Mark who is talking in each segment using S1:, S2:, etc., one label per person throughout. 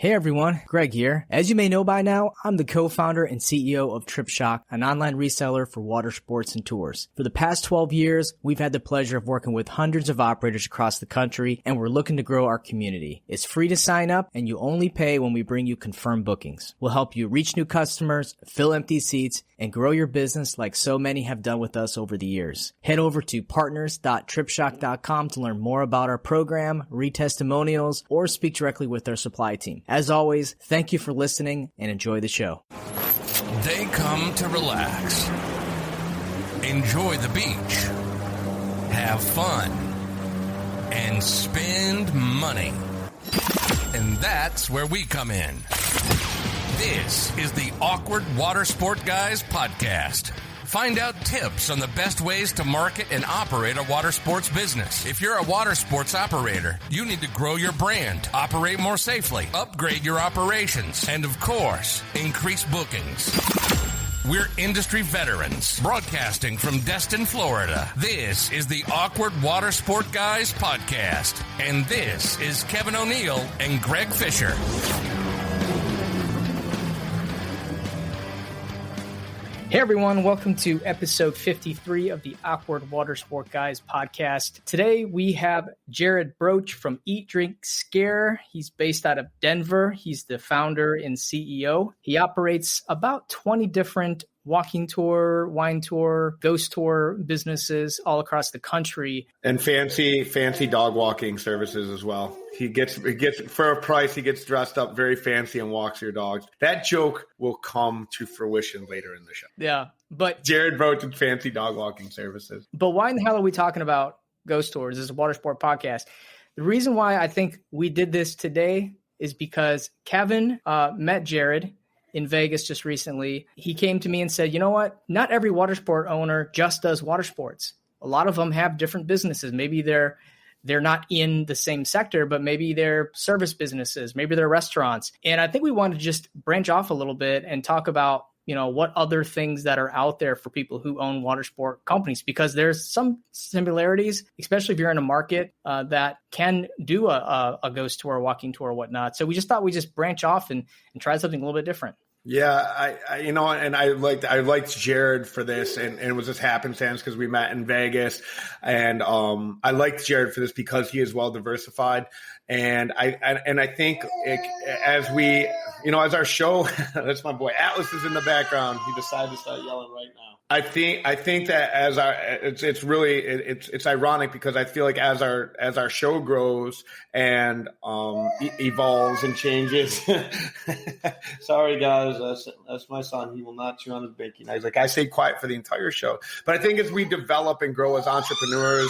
S1: Hey everyone, Greg here. As you may know by now, I'm the co-founder and CEO of TripShock, an online reseller for water sports and tours. For the past 12 years, we've had the pleasure of working with hundreds of operators across the country, and we're looking to grow our community. It's free to sign up, and you only pay when we bring you confirmed bookings. We'll help you reach new customers, fill empty seats, and grow your business like so many have done with us over the years. Head over to partners.tripshock.com to learn more about our program, read testimonials, or speak directly with our supply team. As always, thank you for listening and enjoy the show.
S2: They come to relax, enjoy the beach, have fun, and spend money. And that's where we come in. This is the Awkward Watersport Guys podcast. Find out tips on the best ways to market and operate a water sports business. If you're a water sports operator, you need to grow your brand, operate more safely, upgrade your operations, and of course, increase bookings. We're industry veterans, broadcasting from Destin, Florida. This is the Awkward Watersport Guys podcast. And this is Kevin O'Neill and Greg Fisher.
S1: Hey everyone, welcome to episode 53 of the Awkward Watersport Guys podcast. Today we have Jared Broach from Eat, Drink, Scare. He's based out of Denver. He's the founder and CEO. He operates about 20 different walking tour, wine tour, ghost tour businesses all across the country.
S3: And fancy dog walking services as well. He gets for a price, he gets dressed up very fancy and walks your dogs. That joke will come to fruition later in the show.
S1: Yeah, but
S3: Jared Broach and fancy dog walking services.
S1: But why in the hell are we talking about ghost tours? This is a water sport podcast. The reason why I think we did this today is because Kevin met Jared in Vegas just recently. He came to me and said, you know what? Not every water sport owner just does water sports. A lot of them have different businesses. Maybe they're not in the same sector, but maybe they're service businesses, maybe they're restaurants. And I think we want to just branch off a little bit and talk about, you know, what other things that are out there for people who own water sport companies, because there's some similarities, especially if you're in a market that can do a ghost tour, a walking tour, or whatnot. So we just thought we'd just branch off and try something a little bit different.
S3: Yeah, I liked Jared for this, and it was just happenstance because we met in Vegas, and I liked Jared for this because he is well diversified, and I think as our show, that's my boy Atlas is in the background. He decided to start yelling right now. I think that it's ironic because I feel like as our show grows and evolves and changes. Sorry guys, that's my son. He will not chew on his bacon. He's like, I stayed quiet for the entire show. But I think as we develop and grow as entrepreneurs,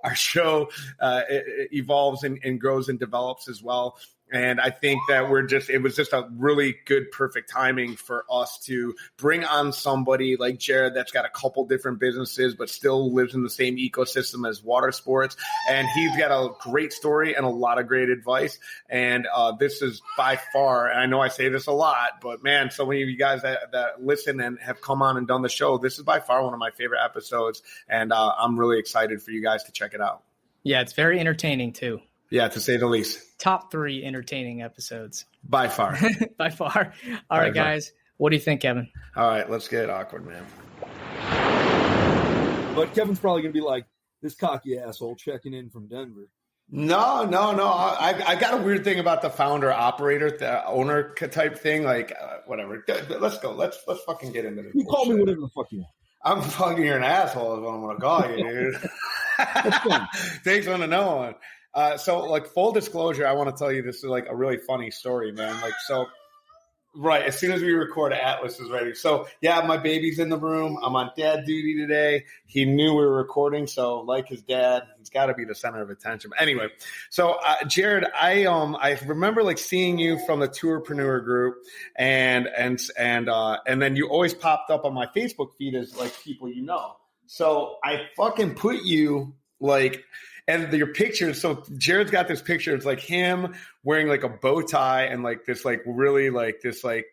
S3: our show it evolves and grows and develops as well. And I think that it was just a really good, perfect timing for us to bring on somebody like Jared that's got a couple different businesses, but still lives in the same ecosystem as water sports. And he's got a great story and a lot of great advice. And this is by far, and I know I say this a lot, but man, so many of you guys that listen and have come on and done the show, this is by far one of my favorite episodes. And I'm really excited for you guys to check it out.
S1: Yeah, it's very entertaining too.
S3: Yeah, to say the least. Top
S1: 3 entertaining episodes.
S3: By far.
S1: By far. All right, guys. What do you think, Kevin?
S3: All right, let's get awkward, man.
S4: But Kevin's probably going to be like, this cocky asshole checking in from Denver.
S3: No. I got a weird thing about the founder, operator, the owner type thing. Like, whatever. Let's go. Let's fucking get into this.
S4: You call me whatever the fuck you want.
S3: I'm fucking you're an asshole is what I'm going to call you, dude. Thanks for the no one. So, like, full disclosure, I want to tell you this is, like, a really funny story, man. Like, so, right, as soon as we record, Atlas is ready. So, yeah, my baby's in the room. I'm on dad duty today. He knew we were recording, so, like his dad, he's got to be the center of attention. But anyway, so, Jared, I remember, like, seeing you from the Tourpreneur group, and then you always popped up on my Facebook feed as, like, people you know. So, I fucking put you, like – and your pictures, so Jared's got this picture. It's like him wearing like a bow tie and like this, like really like this, like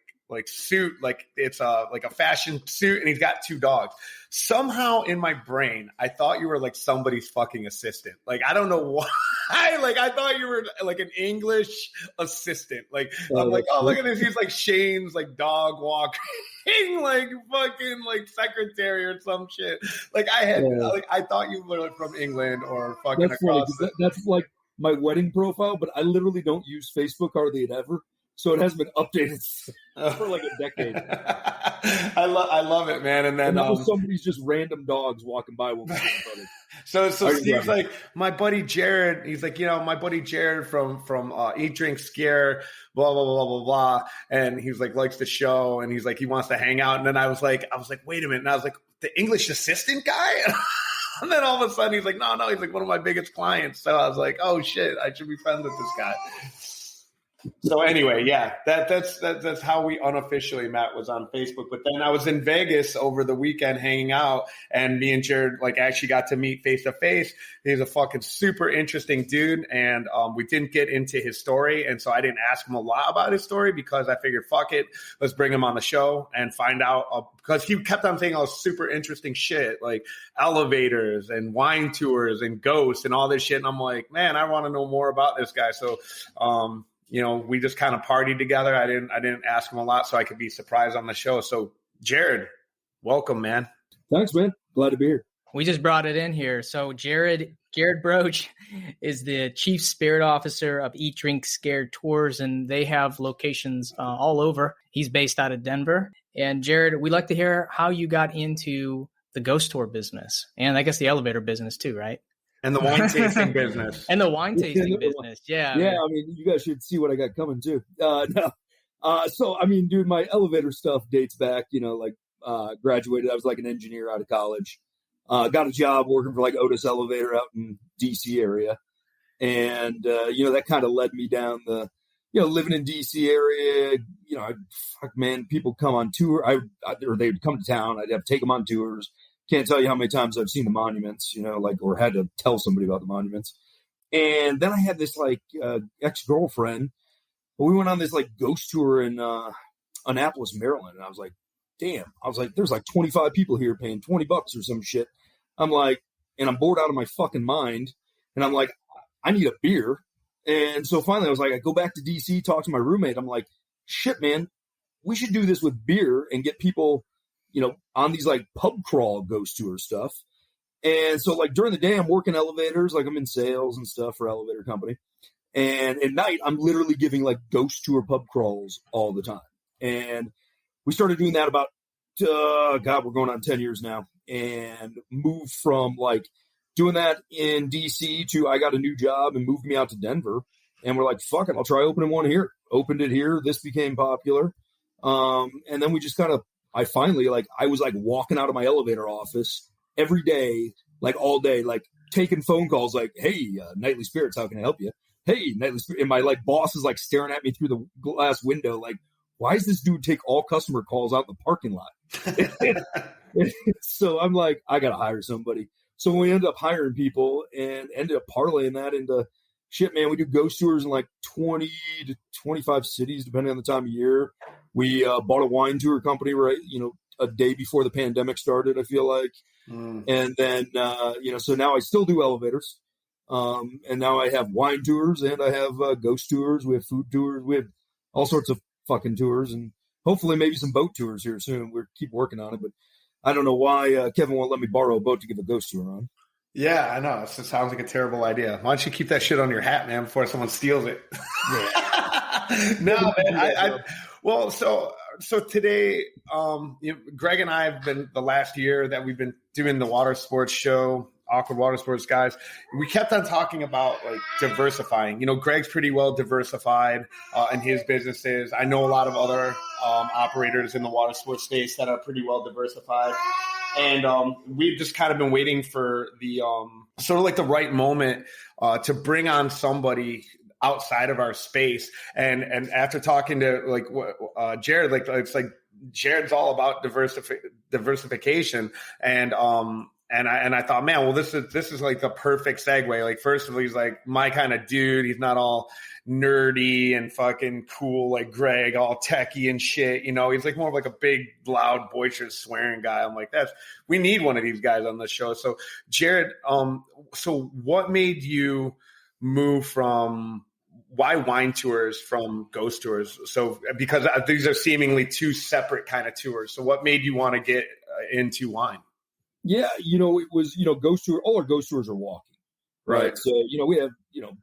S3: suit, like it's a fashion suit, and he's got 2 dogs. Somehow in my brain, I thought you were like somebody's fucking assistant. Like, I don't know why. Like, I thought you were like an English assistant. Like, I'm like, oh, look at this. He's like Shane's like dog walking, like fucking like secretary or some shit. Like, I thought you were like from England or fucking across.
S4: That's like my wedding profile, but I literally don't use Facebook hardly ever. So it hasn't been updated for like a decade.
S3: I love it, man. And then
S4: somebody's just random dogs walking by when we're brothers.
S3: So Steve's like, my buddy Jared. He's like, my buddy Jared from Eat, Drink, Scare, blah blah blah blah blah. And he's like, likes the show, and he's like, he wants to hang out. And then I was like, wait a minute. And I was like, the English assistant guy. And then all of a sudden he's like, no, he's like one of my biggest clients. So I was like, oh shit, I should be friends with this guy. So anyway, yeah, that's how we unofficially met, was on Facebook. But then I was in Vegas over the weekend hanging out, and me and Jared like actually got to meet face to face. He's a fucking super interesting dude, and we didn't get into his story, and so I didn't ask him a lot about his story because I figured, fuck it, let's bring him on the show and find out, because he kept on saying all this super interesting shit like elevators and wine tours and ghosts and all this shit, and I'm like, man, I want to know more about this guy. So we just kind of partied together. I didn't ask him a lot so I could be surprised on the show. So Jared, welcome, man.
S4: Thanks, man. Glad to be here.
S1: We just brought it in here. So Jared Broach is the Chief Spirit Officer of Eat, Drink, Scare Tours, and they have locations all over. He's based out of Denver. And Jared, we'd like to hear how you got into the ghost tour business, and I guess the elevator business too, right?
S3: And the wine tasting business.
S1: And the wine tasting business, yeah.
S4: Yeah, I mean, you guys should see what I got coming too. So, I mean, dude, my elevator stuff dates back, graduated. I was like an engineer out of college. Got a job working for like Otis Elevator out in D.C. area. And, that kind of led me down the, living in D.C. area. People come on tour. Or they'd come to town. I'd have to take them on tours. Can't tell you how many times I've seen the monuments, or had to tell somebody about the monuments. And then I had this ex-girlfriend. We went on this ghost tour in Annapolis, Maryland. And I was like, damn. There's 25 people here paying $20 or some shit. I'm like, and I'm bored out of my fucking mind. And I'm like, I need a beer. And so finally I was like, I go back to DC, talk to my roommate. I'm like, shit, man, we should do this with beer and get people, on these pub crawl ghost tour stuff. And so during the day I'm working elevators, I'm in sales and stuff for elevator company. And at night I'm literally giving ghost tour pub crawls all the time. And we started doing that about, we're going on 10 years now, and moved from doing that in DC to I got a new job and moved me out to Denver. And we're like, fuck it, I'll try opening one here. Opened it here. This became popular. And then we just I finally, I was walking out of my elevator office every day, all day, taking phone calls hey, Nightly Spirits, how can I help you? Hey, Nightly Spirits. And my boss is staring at me through the glass window, why does this dude take all customer calls out in the parking lot? So I'm like, I got to hire somebody. So we ended up hiring people and ended up parlaying that into shit, man. We do ghost tours in 20 to 25 cities, depending on the time of year. We bought a wine tour company, right? A day before the pandemic started, I feel like. And then, so now I still do elevators. And now I have wine tours and I have ghost tours. We have food tours. We have all sorts of fucking tours, and hopefully maybe some boat tours here soon. We keep working on it, but I don't know why Kevin won't let me borrow a boat to give a ghost tour on. Yeah,
S3: I know. It sounds like a terrible idea. Why don't you keep that shit on your hat, man, before someone steals it? Yeah. No, man. So today, Greg and I have been, the last year that we've been doing the water sports show, Awkward Watersports Guys, we kept on talking about diversifying. Greg's pretty well diversified in his businesses. I know a lot of other operators in the water sports space that are pretty well diversified. And we've just kind of been waiting for the sort of the right moment to bring on somebody outside of our space. And after talking to Jared, it's Jared's all about diversification. And I thought, man, well, this is like the perfect segue. Like, first of all, he's like my kind of dude. He's not all nerdy and fucking cool like Greg, all techie and shit. You know, he's like more of like a big, loud, boisterous, swearing guy. I'm like, we need one of these guys on the show. So, Jared, so what made you move from why wine tours from ghost tours? So, because these are seemingly two separate kind of tours. So, what made you want to get into wine?
S4: Yeah, it was, ghost tour. All our ghost tours are walking, right? So, we have,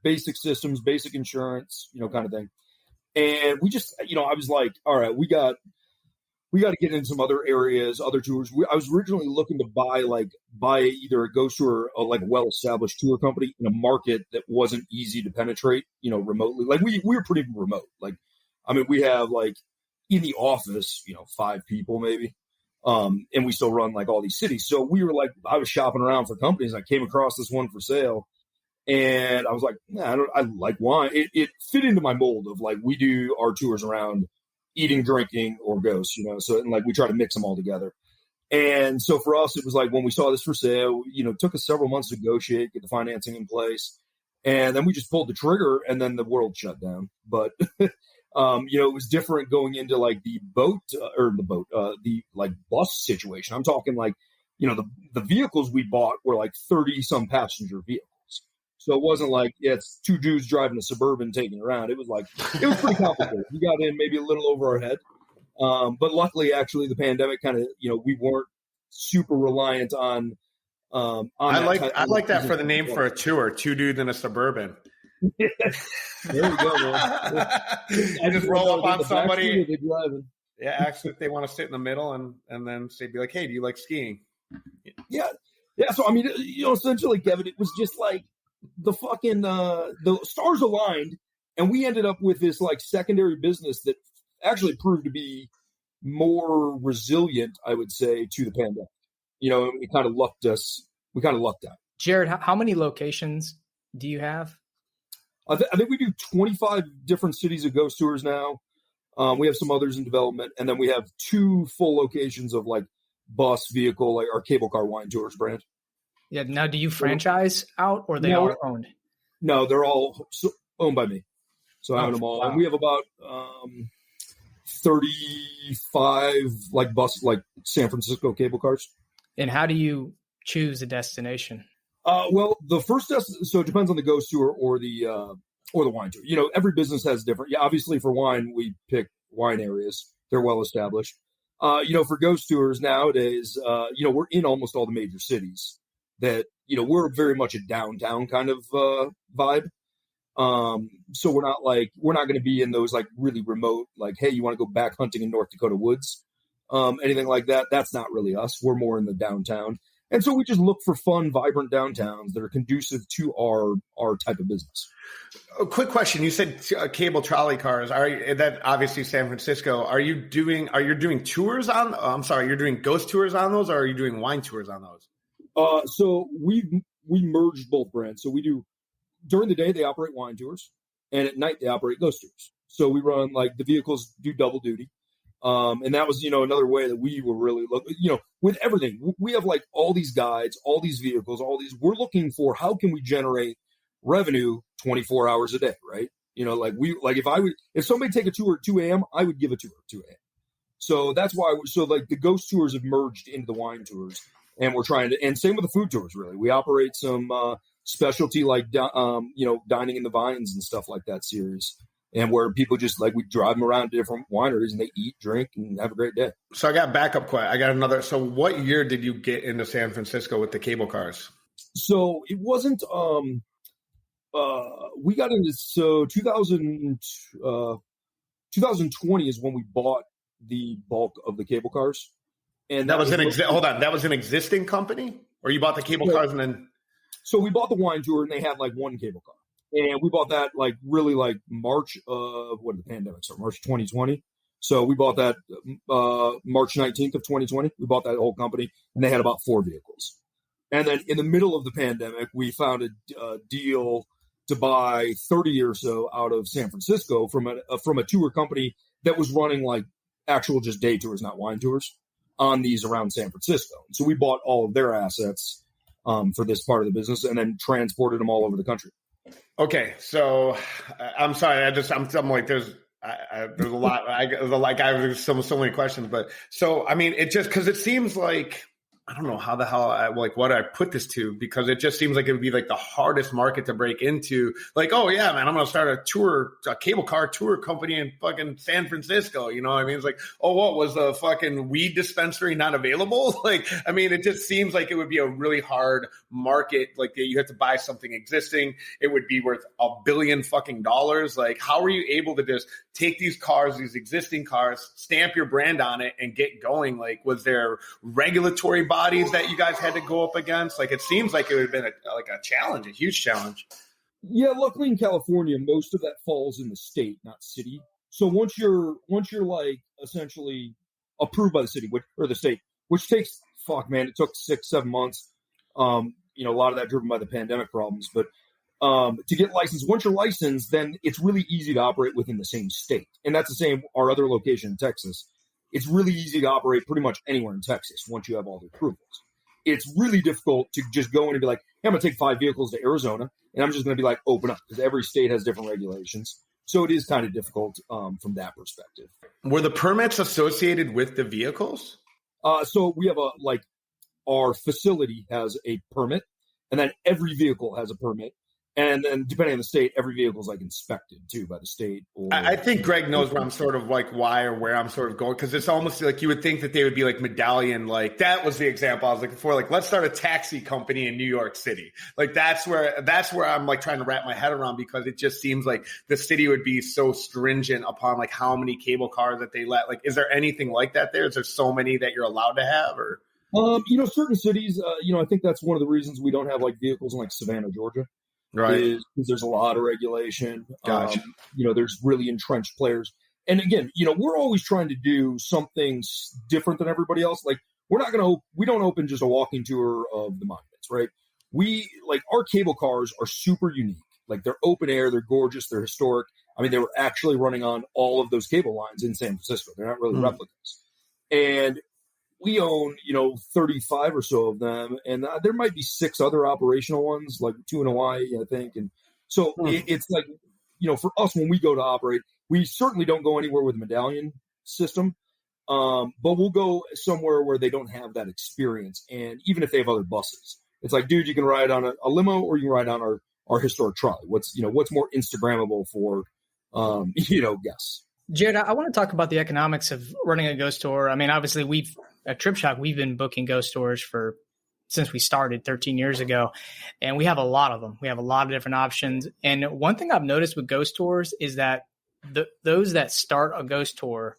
S4: basic systems, basic insurance, kind of thing. And we just, I was like, all right, we got to get in some other areas, other tours. I was originally looking to buy either a ghost tour or like a well-established tour company in a market that wasn't easy to penetrate, remotely. Like we were pretty remote. Like, I mean, we have like in the office, 5 people maybe. And we still run like all these cities. So we were like, I was shopping around for companies. I came across this one for sale and I was like, I like wine. It fit into my mold of like, we do our tours around eating, drinking, or ghosts, so and like we try to mix them all together. And so for us, it was like when we saw this for sale, it took us several months to negotiate, get the financing in place. And then we just pulled the trigger and then the world shut down. But it was different going into like the like bus situation. I'm talking like, the vehicles we bought were like 30 some passenger vehicles. So it wasn't like, it's 2 dudes driving a Suburban taking it around. It was pretty complicated. We got in maybe a little over our head. But luckily, actually, the pandemic kind of, we weren't super reliant on
S3: I like that for the name for a tour, 2 dudes in a Suburban.
S4: There you go, man.
S3: I just roll up on somebody. Yeah, actually, if they want to sit in the middle and then say, be like, hey, do you like skiing?
S4: Yeah. So I mean, essentially, Kevin, it was just like the fucking the stars aligned, and we ended up with this like secondary business that actually proved to be more resilient, I would say, to the pandemic. It kind of lucked us. We kind of lucked out.
S1: Jared, how many locations do you have?
S4: I think we do 25 different cities of ghost tours now. We have some others in development, and then we have 2 full locations of like bus vehicle, like our cable car wine tours brand.
S1: Yeah. Now, do you franchise out or they are owned?
S4: No, they're all owned by me. So I own them all. Wow. And we have about 35 like bus, like San Francisco cable cars.
S1: And how do you choose a destination?
S4: Well, the first so it depends on the ghost tour or the wine tour. Every business has different. Yeah, obviously for wine, we pick wine areas. They're well established. For ghost tours nowadays, we're in almost all the major cities. That we're very much a downtown kind of vibe. So we're not going to be in those like really remote, like, hey, you want to go back hunting in North Dakota woods, anything like that. That's not really us. We're more in the downtown. And so we just look for fun, vibrant downtowns that are conducive to our type of business.
S3: A quick question. You said cable trolley cars. That obviously San Francisco. Are you doing tours on? You're doing ghost tours on those, or are you doing wine tours on those?
S4: So we merged both brands. So we do during the day they operate wine tours, and at night they operate ghost tours. So we run like the vehicles do double duty. And that was, another way that we were really looking, with everything. We have like all these guides, all these vehicles, we're looking for how can we generate revenue 24 hours a day, right? If somebody take a tour at 2 a.m., I would give a tour at 2 a.m. So that's why, the ghost tours have merged into the wine tours, and we're trying to, and same with the food tours, really. We operate some specialty, like, dining in the vines and stuff like that series. And where people just we drive them around to different wineries and they eat, drink, and have a great day. So
S3: I got backup question. I got another. So what year did you get into San Francisco with the cable cars?
S4: So it wasn't, we got into, 2020 is when we bought the bulk of the cable cars. And
S3: that was that was an existing company, or you bought the cable cars and then?
S4: So we bought the wine tour and they had one cable car. And we bought that really March of the pandemic started, March 2020. So we bought that March 19th of 2020. We bought that whole company, and they had about 4 vehicles. And then in the middle of the pandemic, we found a deal to buy 30 or so out of San Francisco from a tour company that was running actual just day tours, not wine tours. on these around San Francisco. So we bought all of their assets for this part of the business and then transported them all over the country.
S3: Okay, so I'm sorry. I'm like there's a lot. There's so many questions, but so I mean, it just because it seems like I don't know how the hell what I put this to, because it just seems like it would be like the hardest market to break into. Like, oh yeah, man, I'm going to start a cable car tour company in fucking San Francisco. You know what I mean? It's like, oh, what was the fucking weed dispensary not available? Like, I mean, it just seems like it would be a really hard market. Like you have to buy something existing. It would be worth $1 billion fucking dollars. Like, how are you able to just take these cars, these existing cars, stamp your brand on it and get going? Like, was there regulatory bodies that you guys had to go up against? Like, it seems like it would have been a challenge, a huge challenge.
S4: Yeah, luckily in California, most of that falls in the state, not city. So once you're like essentially approved by the city or the state, which takes it took 6-7 months. A lot of that driven by the pandemic problems, but to get licensed, once you're licensed, then it's really easy to operate within the same state. And that's the same, our other location in Texas. It's really easy to operate pretty much anywhere in Texas once you have all the approvals. It's really difficult to just go in and be like, hey, I'm going to take 5 vehicles to Arizona, and I'm just going to be like, open up, because every state has different regulations. So it is kind of difficult from that perspective.
S3: Were the permits associated with the vehicles?
S4: So we have our facility has a permit, and then every vehicle has a permit. And then depending on the state, every vehicle is inspected too by the state.
S3: I think Greg knows where I'm sort of why or where I'm sort of going, because it's almost like you would think that they would be like medallion. Like that was the example I was looking for. Like, let's start a taxi company in New York City. Like that's where I'm trying to wrap my head around, because it just seems like the city would be so stringent upon how many cable cars that they let. Like, is there anything like that there? Is there so many that you're allowed to have, or?
S4: Certain cities, I think that's one of the reasons we don't have vehicles in Savannah, Georgia.
S3: Right.
S4: Is because there's a lot of regulation.
S3: Gotcha.
S4: There's really entrenched players. And again, we're always trying to do something different than everybody else. Like we don't open just a walking tour of the monuments, right? We our cable cars are super unique. Like they're open air, they're gorgeous, they're historic. I mean, they were actually running on all of those cable lines in San Francisco. They're not really replicas. And we own, 35 or so of them, and there might be 6 other operational ones, 2 in Hawaii, I think. And so it's for us, when we go to operate, we certainly don't go anywhere with a medallion system, but we'll go somewhere where they don't have that experience. And even if they have other buses, it's like, dude, you can ride on a limo or you can ride on our historic trolley. What's more Instagrammable for, guests.
S1: Jared, I want to talk about the economics of running a ghost tour. I mean, obviously at Trip Shock, we've been booking ghost tours since we started 13 years ago, and we have a lot of them. We have a lot of different options. And one thing I've noticed with ghost tours is that those that start a ghost tour,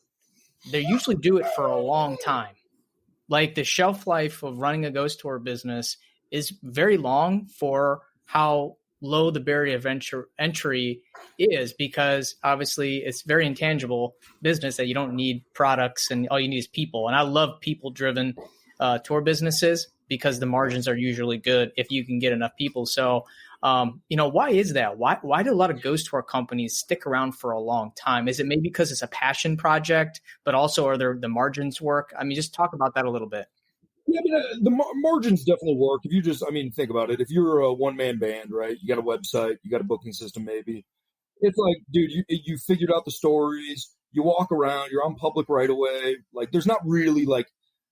S1: they usually do it for a long time. Like the shelf life of running a ghost tour business is very long for how low the barrier of entry is, because obviously it's very intangible business that you don't need products and all you need is people. And I love people driven tour businesses because the margins are usually good if you can get enough people. So, why is that? Why do a lot of ghost tour companies stick around for a long time? Is it maybe because it's a passion project, but also are there the margins work? I mean, just talk about that a little bit.
S4: Yeah, I mean, the margins definitely work. If you think about it. If you're a one-man band, right, you got a website, you got a booking system maybe. It's like, dude, you figured out the stories, you walk around, you're on public right away. There's not really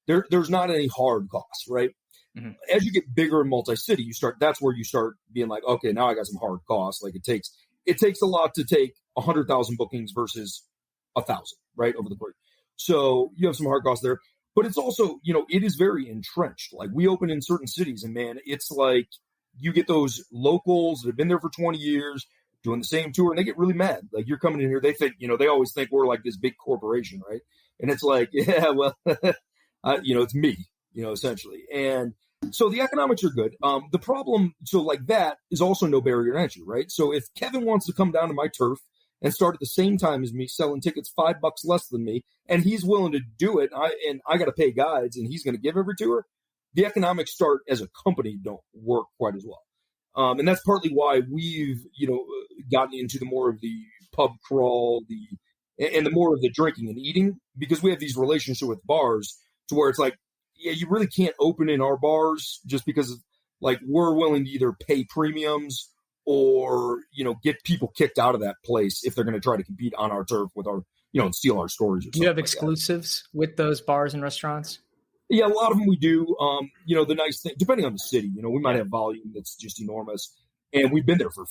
S4: there's not any hard costs, right? Mm-hmm. As you get bigger in multi-city, that's where you start being like, okay, now I got some hard costs. It takes a lot to take 100,000 bookings versus 1,000, right, over the period. So you have some hard costs there. But it's also, it is very entrenched. We open in certain cities, and man, it's like you get those locals that have been there for 20 years doing the same tour, and they get really mad. You're coming in here, they think, they always think we're this big corporation, right? And it's like, yeah, well, it's me, essentially. And so the economics are good. The problem, that is also no barrier to entry, right? So if Kevin wants to come down to my turf and start at the same time as me, selling tickets $5 less than me, and he's willing to do it, and I got to pay guides, and he's going to give every tour, the economics start as a company don't work quite as well. And that's partly why we've, gotten into the more of the pub crawl, and the more of the drinking and eating, because we have these relationships with bars to where it's like, yeah, you really can't open in our bars just because like we're willing to either pay premiums or, get people kicked out of that place if they're going to try to compete on our turf with our, and steal our storage.
S1: Do you have exclusives with those bars and restaurants?
S4: Yeah, a lot of them we do. The nice thing, depending on the city, we might have volume that's just enormous. And we've been there for,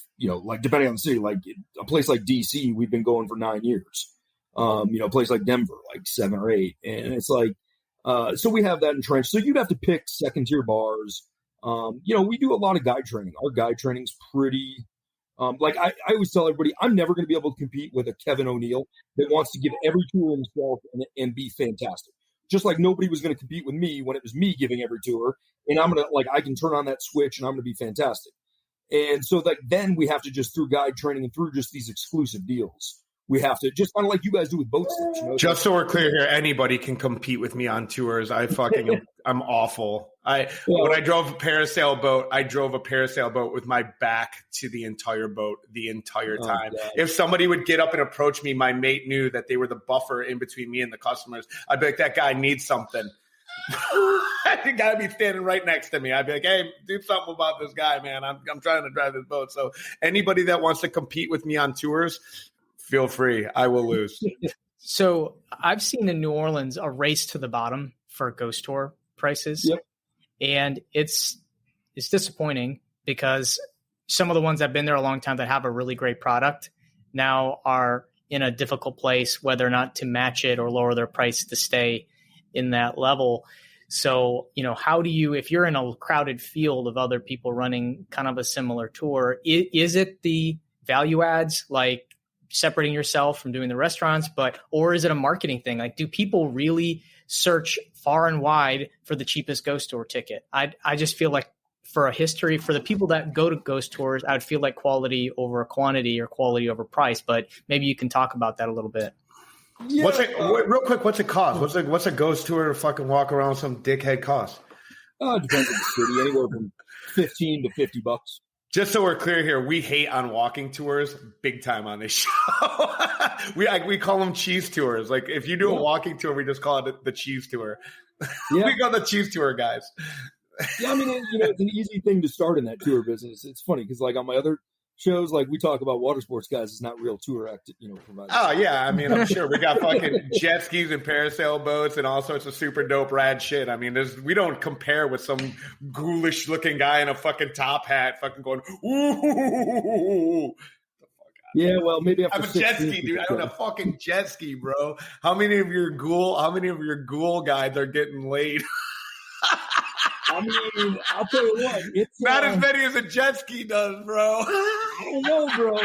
S4: depending on the city, like a place like DC, we've been going for 9 years. A place like Denver, like 7 or 8. And it's like, so we have that entrenched. So you'd have to pick second tier bars. We do a lot of guide training. Our guide training's pretty, I always tell everybody, I'm never going to be able to compete with a Kevin O'Neill that wants to give every tour himself and be fantastic. Just like nobody was going to compete with me when it was me giving every tour. And I'm going to, I can turn on that switch and I'm going to be fantastic. And so then we have to just through guide training and through just these exclusive deals, we have to just kind of like you guys do with boat slips.
S3: Just so we're clear here, anybody can compete with me on tours. I'm awful. When I drove a parasail boat, I drove a parasail boat with my back to the entire boat the entire time. If somebody would get up and approach me, my mate knew that they were the buffer in between me and the customers. I'd be like, that guy needs something. You gotta be standing right next to me. I'd be like, hey, do something about this guy, man. I'm trying to drive this boat. So anybody that wants to compete with me on tours, feel free. I will lose.
S1: So I've seen in New Orleans a race to the bottom for ghost tour prices.
S4: Yep.
S1: And it's disappointing because some of the ones that have been there a long time that have a really great product now are in a difficult place, whether or not to match it or lower their price to stay in that level. So, how do you, if you're in a crowded field of other people running kind of a similar tour, is it the value adds, like separating yourself from doing the restaurants, or is it a marketing thing? Like, do people really search far and wide for the cheapest ghost tour ticket? I just feel like for the people that go to ghost tours, I would feel like quality over quantity or quality over price, but maybe you can talk about that a little bit.
S3: Yeah, real quick, what's it cost? What's a ghost tour to fucking walk around some dickhead cost?
S4: It depends on the city, anywhere from $15 to $50.
S3: Just so we're clear here, we hate on walking tours big time on this show. we call them cheese tours. Like if you do a walking tour, we just call it the cheese tour. Yeah. We call the cheese tour guys.
S4: Yeah, I mean, it's an easy thing to start in that tour business. It's funny because like on my other shows, like we talk about watersports guys, it's not real tour providers.
S3: Oh yeah, I mean, I'm sure we got fucking jet skis and parasail boats and all sorts of super dope rad shit. I mean, we don't compare with some ghoulish looking guy in a fucking top hat, fucking going ooh.
S4: Yeah, well, maybe
S3: I'm a jet ski dude. I own a fucking jet ski, bro. How many of your ghoul guys are getting laid?
S4: I mean, I'll tell you what. It's
S3: not as many as a jet ski does, bro.
S4: I don't know, bro.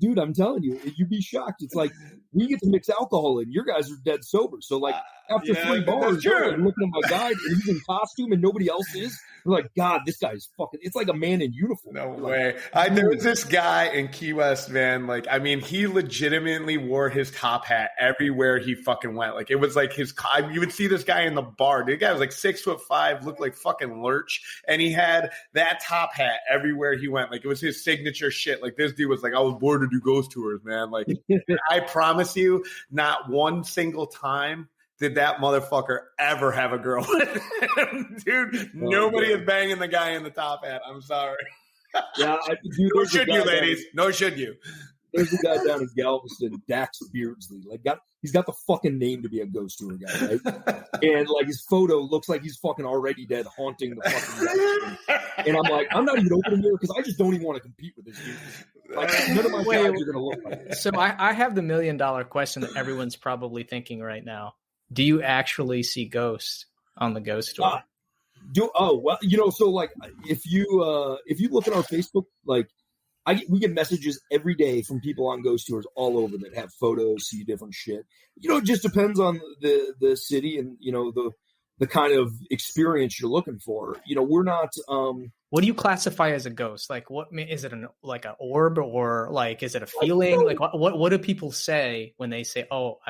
S4: Dude, I'm telling you, you'd be shocked. It's like we get to mix alcohol in. Your guys are dead sober. So, like, after 3 bars, I'm looking at my guy, and he's in costume, and nobody else is. We're like, God, this guy's fucking. It's like a man in uniform.
S3: No way. There was this guy in Key West, man. Like, I mean, he legitimately wore his top hat everywhere he fucking went. Like, it was like you would see this guy in the bar. The guy was like 6'5", looked like fucking Lurch, and he had that top hat everywhere he went. Like, it was his signature shit. Like, this dude was like, I was born to do ghost tours, man. Like, I promise you, not one single time did that motherfucker ever have a girl with him. Dude, nobody is banging the guy in the top hat. I'm sorry.
S4: Yeah,
S3: nor should you, ladies. No, should you.
S4: There's a guy down in Galveston, Dax Beardsley. Like, he's got the fucking name to be a ghost tour guy, right? And like his photo looks like he's fucking already dead, haunting the fucking guy. And I'm like, I'm not even opening here because I just don't even want to compete with this dude. Like, none of my guys are gonna look like this.
S1: So I have the $1 million question that everyone's probably thinking right now. Do you actually see ghosts on the ghost tour?
S4: So like if you look at our Facebook, like we get messages every day from people on ghost tours all over that have photos, see different shit. It just depends on the city and the kind of experience you're looking for. We're not.
S1: What do you classify as a ghost? Like, what is it? Like an orb, or like is it a feeling? Like, what do people say when they say, "Oh,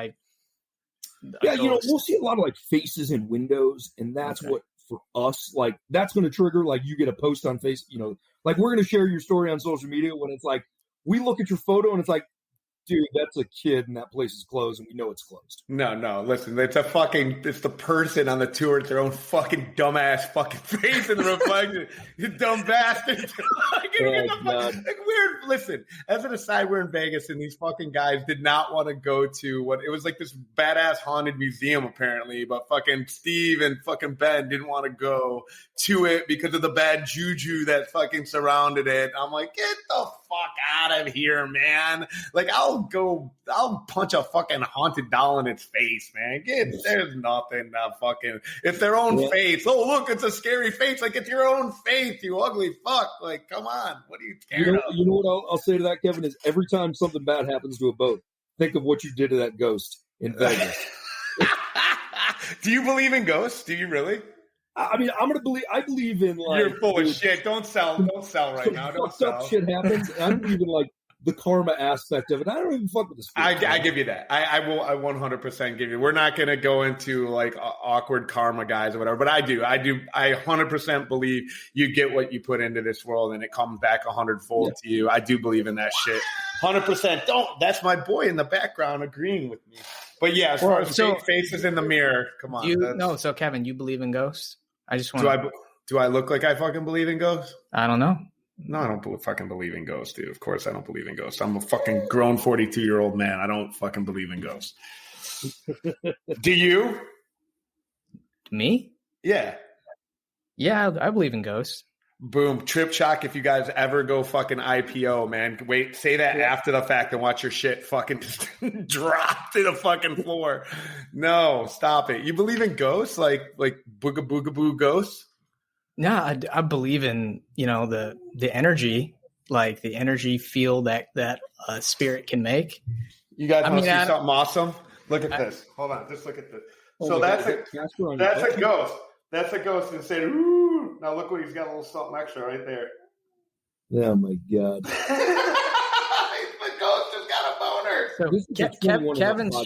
S4: we'll see a lot of like faces in windows, and that's what for us, like that's going to trigger like you get a post on Facebook, like we're going to share your story on social media when it's like we look at your photo and it's like, dude, that's a kid and that place is closed and we know it's closed.
S3: No, listen, it's the person on the tour with their own fucking dumbass fucking face in the reflection. You dumb bastard. Listen, as an aside, we're in Vegas and these fucking guys did not want to go to it was like this badass haunted museum apparently, but fucking Steve and fucking Ben didn't want to go to it because of the bad juju that fucking surrounded it. I'm like, get the fuck out of here, man. Like, I'll punch a fucking haunted doll in its face, man. There's nothing fucking, it's their own face. Oh, look, it's a scary face. Like, it's your own face, you ugly fuck. Like, come on. What are you scared of?
S4: You know what I'll say to that, Kevin, is every time something bad happens to a boat, think of what you did to that ghost in Vegas.
S3: Do you believe in ghosts? Do you really?
S4: I mean, I believe in like.
S3: You're full of shit. Don't sell right now. Don't sell.
S4: Up shit happens. I don't even like the karma aspect of it. I don't even fuck with this.
S3: I give you that. I 100% give you. We're not going to go into like awkward karma guys or whatever, but I do. I 100% believe you get what you put into this world and it comes back 100-fold to you. I do believe in that shit. 100%. That's my boy in the background agreeing with me. But yeah, as far as faces in the mirror, come on.
S1: So Kevin, you believe in ghosts? I just want.
S3: Do I look like I fucking believe in ghosts?
S1: I don't know.
S3: No, I don't fucking believe in ghosts, dude. Of course I don't believe in ghosts. I'm a fucking grown 42-year-old man. I don't fucking believe in ghosts. Do you?
S1: Me?
S3: Yeah.
S1: Yeah, I believe in ghosts.
S3: Boom. Trip shock if you guys ever go fucking IPO, man. Wait, say that after the fact and watch your shit fucking drop to the fucking floor. No, stop it. You believe in ghosts? Like booga booga boo ghosts?
S1: No, I believe in, the energy, like the energy field that a spirit can make.
S3: You guys want to see something awesome? Look at this. Hold on. Just look at this. So that's a ghost. That's a ghost and say, ooh. Now look what he's got, a little something extra right there.
S4: Oh my God.
S3: The ghost just got a boner.
S1: So Kevin's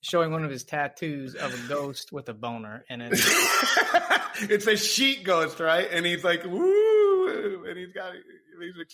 S1: showing one of his tattoos of a ghost with a boner, and
S3: it's a sheet ghost, right? And he's like, woo, and he's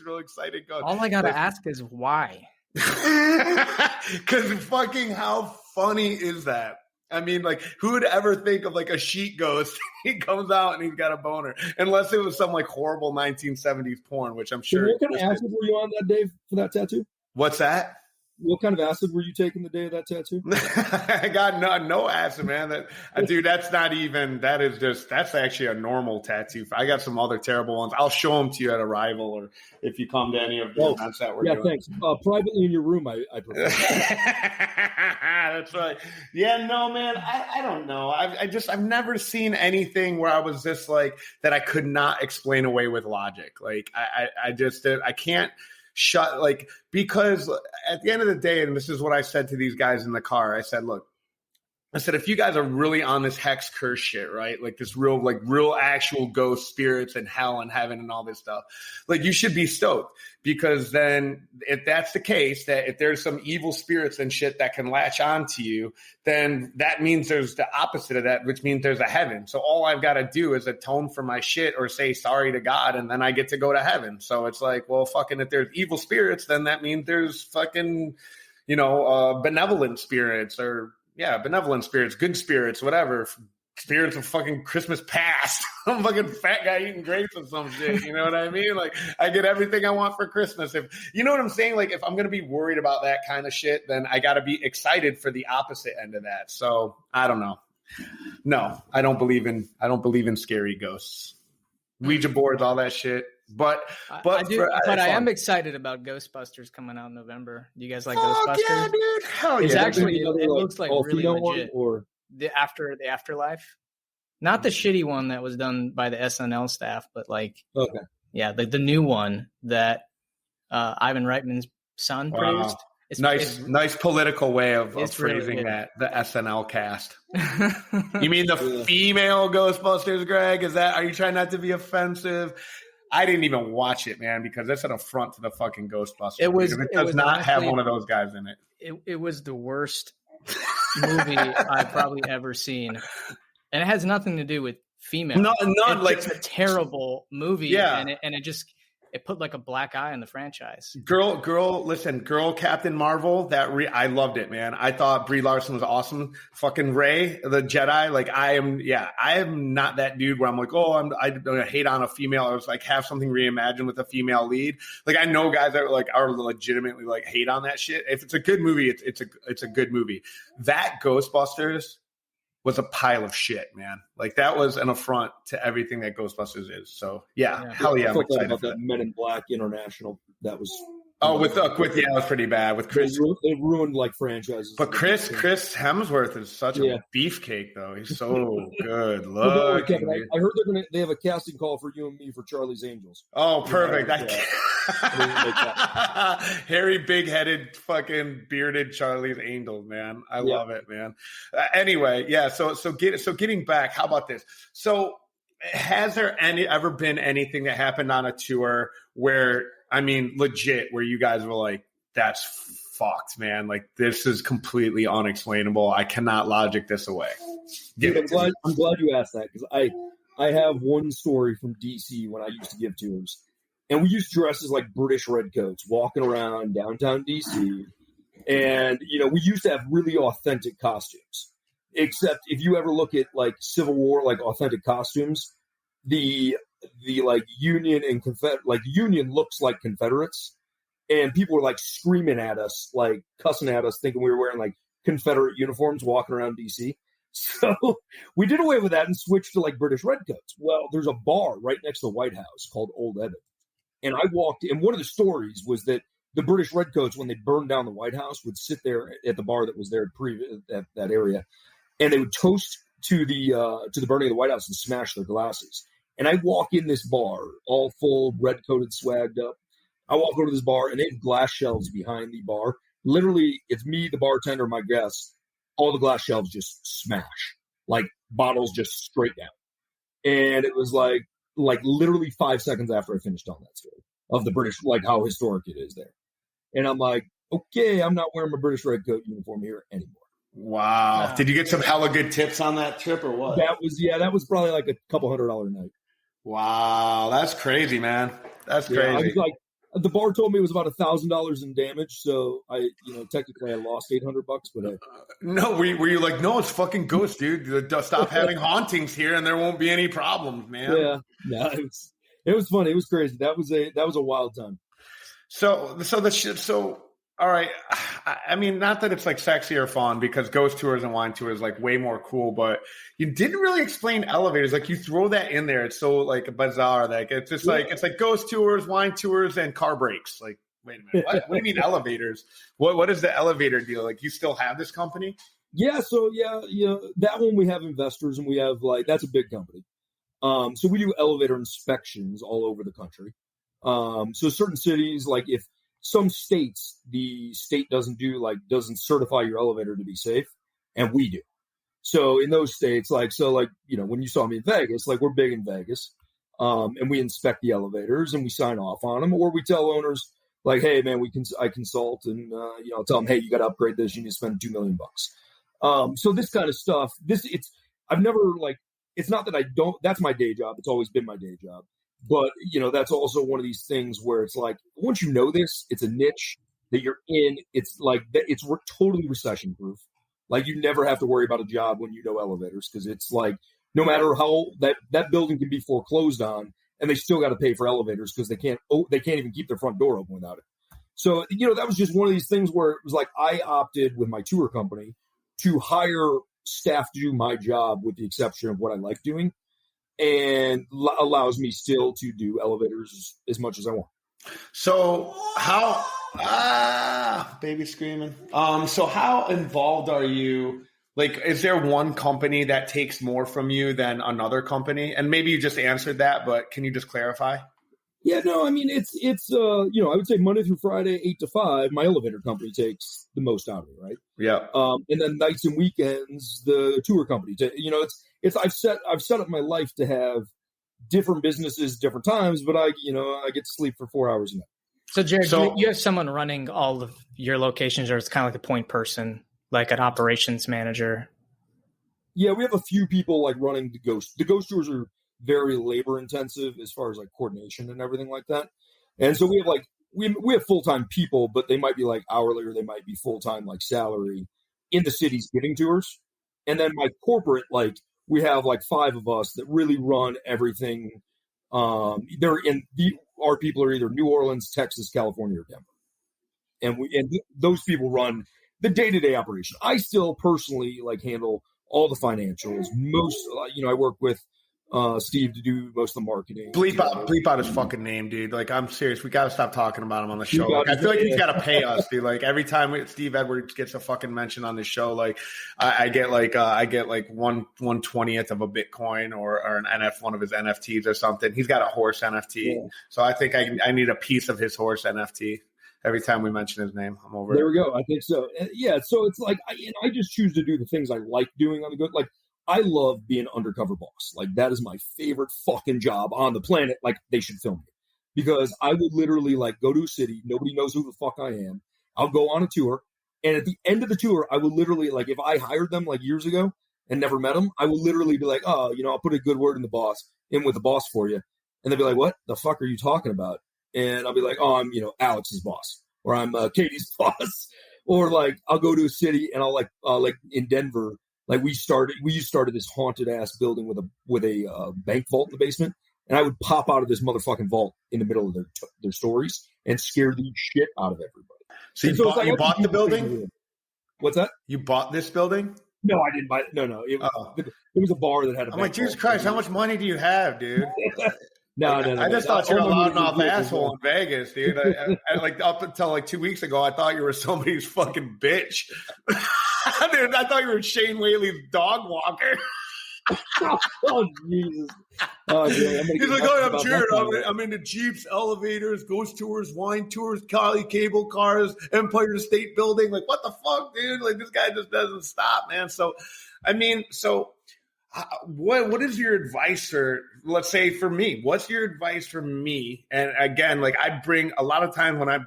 S3: real excited ghost.
S1: All I gotta ask is why.
S3: Because fucking how funny is that? I mean, like, who would ever think of like a sheet ghost? He comes out and he's got a boner, unless it was some like horrible 1970s porn, which I'm sure.
S4: So what kind of acid were you on that day for that tattoo?
S3: What's that?
S4: What kind of acid were you taking the day of that tattoo?
S3: I got no acid, man. Dude, that's actually a normal tattoo. I got some other terrible ones. I'll show them to you at Arrival, or if you come to any of the events that we're doing.
S4: Yeah, thanks. Privately in your room, I prefer.
S3: That's right. Yeah, no, man. I don't know. I've never seen anything where I was just like that I could not explain away with logic. Like I can't because at the end of the day, and this is what I said to these guys in the car, I said, look, if you guys are really on this hex curse shit, right? Like this real actual ghost spirits and hell and heaven and all this stuff, like you should be stoked, because then if that's the case, that if there's some evil spirits and shit that can latch on to you, then that means there's the opposite of that, which means there's a heaven. So all I've got to do is atone for my shit or say sorry to God, and then I get to go to heaven. So it's like, well, fucking if there's evil spirits, then that means there's fucking, benevolent spirits or benevolent spirits, good spirits, whatever. Spirits of fucking Christmas past. I'm fucking fat guy eating grapes or some shit. You know what I mean? Like, I get everything I want for Christmas. If you know what I'm saying? Like, if I'm going to be worried about that kind of shit, then I got to be excited for the opposite end of that. So I don't know. No, I don't believe in scary ghosts, Ouija boards, all that shit. But
S1: I am excited about Ghostbusters coming out in November. Do you guys like Ghostbusters?
S3: Yeah, dude. Hell
S1: it's
S3: yeah.
S1: Actually, it looks like really legit. Or the afterlife, not the shitty one that was done by the SNL staff, but the new one that Ivan Reitman's son produced. It's
S3: nice political way of phrasing
S1: really
S3: that, the SNL cast. You mean the female Ghostbusters, Greg? Are you trying not to be offensive? I didn't even watch it, man, because that's an affront to the fucking Ghostbusters. It does not have one of those guys in it.
S1: It was the worst movie I've probably ever seen. And it has nothing to do with female.
S3: It's
S1: a terrible movie.
S3: Yeah.
S1: And it just, it put like a black eye on the franchise.
S3: Girl Captain Marvel, I loved it, man. I thought Brie Larson was awesome. Fucking Rey, the Jedi, like I am not that dude where I'm like, I'm gonna hate on a female or like have something reimagined with a female lead. Like I know guys that are legitimately like hate on that shit. If it's a good movie, it's a good movie. That Ghostbusters was a pile of shit, man. Like that was an affront to everything that Ghostbusters is. So hell yeah, I'm excited
S4: about
S3: for
S4: that Men in Black International. That was
S3: it was pretty bad with Chris.
S4: It ruined like franchises.
S3: But Chris Hemsworth is such a beefcake, though. He's so good. Look,
S4: Kevin, I heard they have a casting call for you and me for Charlie's Angels.
S3: Oh, perfect. Hairy, big-headed, fuver bearded Charlie's Angels, man. I love it, man. Anyway, yeah. So getting back, how about this? So, has there ever been anything that happened on a tour where, I mean, legit, where you guys were like, "That's fucked, man. Like this is completely unexplainable. I cannot logic this away."
S4: Dude, I'm glad you asked that because I have one story from DC when I used to give tours. And we used to dress as like British redcoats walking around downtown DC. And, we used to have really authentic costumes. Except if you ever look at like Civil War, like authentic costumes, the like Union and Union looks like Confederates. And people were like screaming at us, like cussing at us, thinking we were wearing like Confederate uniforms walking around DC. So we did away with that and switched to like British redcoats. Well, there's a bar right next to the White House called Old Ebbitt. And I walked in. One of the stories was that the British redcoats, when they burned down the White House, would sit there at the bar that was there at that area, and they would toast to the burning of the White House and smash their glasses. And I walk in this bar, all full, red-coated, swagged up. I walk over to this bar, and they have glass shelves behind the bar. Literally, it's me, the bartender, my guests. All the glass shelves just smash, like bottles just straight down. And it was like literally 5 seconds after I finished telling that story of the British, like how historic it is there. And I'm like, okay, I'm not wearing my British redcoat uniform here anymore.
S3: Wow. Did you get some hella good tips on that trip or what?
S4: That was probably like a couple $100 a night.
S3: Wow. That's crazy, man. That's crazy.
S4: I was like, the bar told me it was about $1,000 in damage. So technically I lost $800, but
S3: no, were you like, no, it's fucking ghosts, dude. Stop having hauntings here and there won't be any problems, man.
S4: Yeah. No, it was funny. It was crazy. That was a wild time.
S3: So all right. I mean, not that it's like sexy or fun because ghost tours and wine tours like way more cool, but you didn't really explain elevators. Like you throw that in there. It's so like bizarre. Like it's just like, it's like ghost tours, wine tours, and car breaks. Like, wait a minute. What do you mean elevators? What is the elevator deal? Like you still have this company?
S4: Yeah. So that one we have investors and we have that's a big company. So we do elevator inspections all over the country. So certain cities, like if some states, the state doesn't certify your elevator to be safe, and we do. So in those states, when you saw me in Vegas, like we're big in Vegas, and we inspect the elevators and we sign off on them, or we tell owners like, hey man, I consult and tell them, hey, you got to upgrade this, you need to spend $2 million. So this kind of stuff, I've never it's not that I don't. That's my day job. It's always been my day job. But, that's also one of these things where it's like, once you know this, it's a niche that you're in. It's like, it's totally recession proof. Like you never have to worry about a job when you know elevators. Cause it's like, no matter how that building can be foreclosed on and they still got to pay for elevators because they can't even keep their front door open without it. So, that was just one of these things where it was like, I opted with my tour company to hire staff to do my job with the exception of what I like doing. And allows me still to do elevators as much as I want.
S3: So how baby screaming. So how involved are you? Like, is there one company that takes more from you than another company? And maybe you just answered that, but can you just clarify?
S4: Yeah, no, I mean, it's I would say Monday through Friday, 8 to 5, my elevator company takes the most out of it, right?
S3: Yeah.
S4: And then nights and weekends, the tour company, I've set up my life to have different businesses, different times, but I get to sleep for 4 hours a night.
S1: So Jared, you have someone running all of your locations, or it's kind of like a point person, like an operations manager?
S4: Yeah, we have a few people like running the ghost. The ghost tours are very labor intensive as far as like coordination and everything like that. And so we have like, we have full-time people, but they might be like hourly or they might be full-time like salary in the cities giving tours. And then my corporate, like we have like 5 of us that really run everything. Our people are either New Orleans, Texas, California, or Denver. And those people run the day-to-day operation. I still personally like handle all the financials. Most, I work with Steve to do most of the marketing.
S3: Bleep out his fucking name, dude. Like, I'm serious. We got to stop talking about him on the show. Like, I feel like he's got to pay us, dude. Like, every time Steve Edwards gets a fucking mention on the show, like, I get like 1/20th of a Bitcoin or an one of his NFTs or something. He's got a horse NFT, so I think I need a piece of his horse NFT. Every time we mention his name, I'm over.
S4: There we go. I think so. Yeah. So it's like I just choose to do the things I like doing on the good. Like, I love being undercover boss. Like, that is my favorite fucking job on the planet. Like, they should film me, because I would literally like go to a city. Nobody knows who the fuck I am. I'll go on a tour. And at the end of the tour, I would literally, like, if I hired them like years ago and never met them, I would literally be like, oh, I'll put a good word in with the boss for you. And they'd be like, what the fuck are you talking about? And I'll be like, oh, I'm, Alex's boss, or I'm Katie's boss. Or like, I'll go to a city and I'll like in Denver, like we started this haunted ass building with a bank vault in the basement, and I would pop out of this motherfucking vault in the middle of their stories and scare the shit out of everybody.
S3: So you bought the building?
S4: What's that?
S3: You bought this building?
S4: No, I didn't buy it. No. It was a bar that had a.
S3: I'm like, Jesus Christ, how much money do you have, dude?
S4: No.
S3: I just thought you were a loud enough asshole in Vegas, dude. I like up until like 2 weeks ago, I thought you were somebody's fucking bitch. Dude, I thought you were Shane Whaley's dog walker.
S4: Oh, Jesus. Oh, yeah,
S3: he's like, I'm Jared. I'm into Jeeps, elevators, ghost tours, wine tours, Cali cable cars, Empire State Building. Like, what the fuck, dude? Like, this guy just doesn't stop, man. So, what is your advice for, let's say for me, what's your advice for me? And again, like I bring a lot of times when I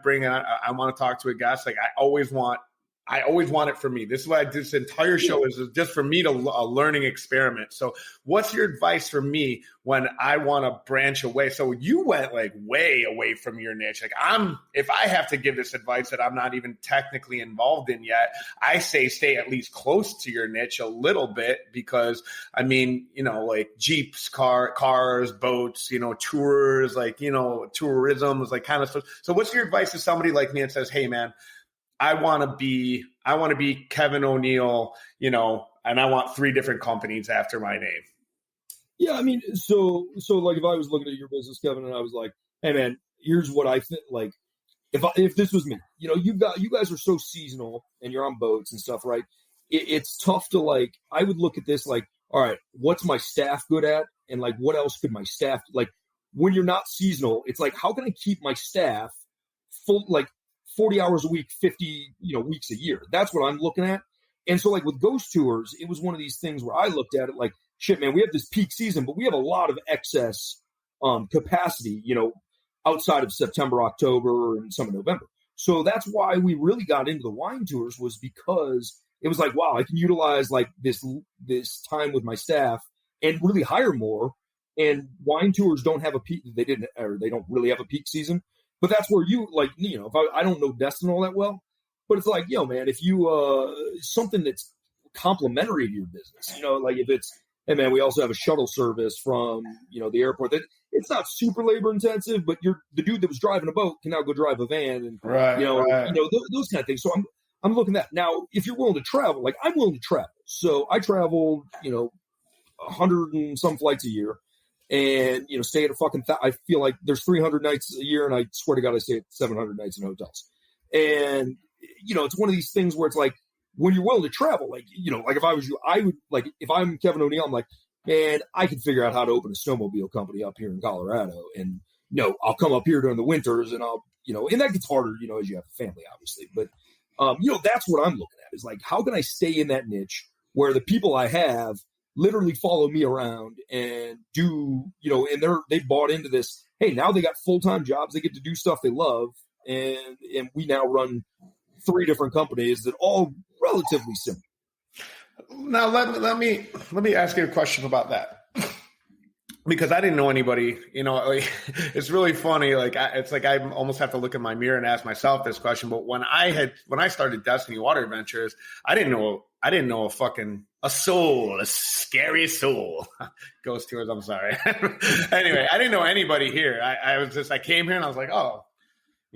S3: want to talk to a guest, like I always want it for me. This is why this entire show is just for me to a learning experiment. So what's your advice for me when I want to branch away? So you went like way away from your niche. Like if I have to give this advice that I'm not even technically involved in yet, I say stay at least close to your niche a little bit, because like Jeeps, cars, boats, tours, like, tourism is like kind of stuff. So what's your advice to somebody like me that says, hey man, I want to be Kevin O'Neill, and I want 3 different companies after my name.
S4: Yeah, I mean, so like if I was looking at your business, Kevin, and I was like, hey man, here's what I think. Like, if this was me, you guys are so seasonal and you're on boats and stuff, right? It's tough to like. I would look at this like, all right, what's my staff good at, and like, what else could my staff like? When you're not seasonal, it's like, how can I keep my staff full, like 40 hours a week, 50, weeks a year. That's what I'm looking at. And so like with ghost tours, it was one of these things where I looked at it like, shit, man, we have this peak season, but we have a lot of excess capacity, outside of September, October, and some of November. So that's why we really got into the wine tours, was because it was like, wow, I can utilize like this time with my staff and really hire more. And wine tours don't have a peak. They don't really have a peak season. But that's where you like, if I don't know Destin all that well, but it's like, man, if you, something that's complementary to your business, like if it's, hey man, we also have a shuttle service from, the airport that it's not super labor intensive, but the dude that was driving a boat can now go drive a van and, those kind of things. So I'm looking at now, if you're willing to travel, like I'm willing to travel. So I travel, 100 and some flights a year. And, stay at a fucking, I feel like there's 300 nights a year, and I swear to God, I stay at 700 nights in hotels. And, it's one of these things where it's like, when you're willing to travel, like, like if I was you, I would, like, if I'm Kevin O'Neill, I'm like, man, I can figure out how to open a snowmobile company up here in Colorado. And, I'll come up here during the winters and I'll, and that gets harder, as you have a family, obviously. But, that's what I'm looking at, is like, how can I stay in that niche where the people I have literally follow me around and do, and they bought into this. Hey, now they got full-time jobs. They get to do stuff they love. And we now run 3 different companies that all relatively similar.
S3: Now, let me ask you a question about that. because I didn't know anybody, like, it's really funny. Like, it's like I almost have to look in my mirror and ask myself this question. But when I started Destiny Water Adventures, I didn't know a soul, a scary soul. Ghost tours, I'm sorry. Anyway, I didn't know anybody here. I came here and I was like, oh,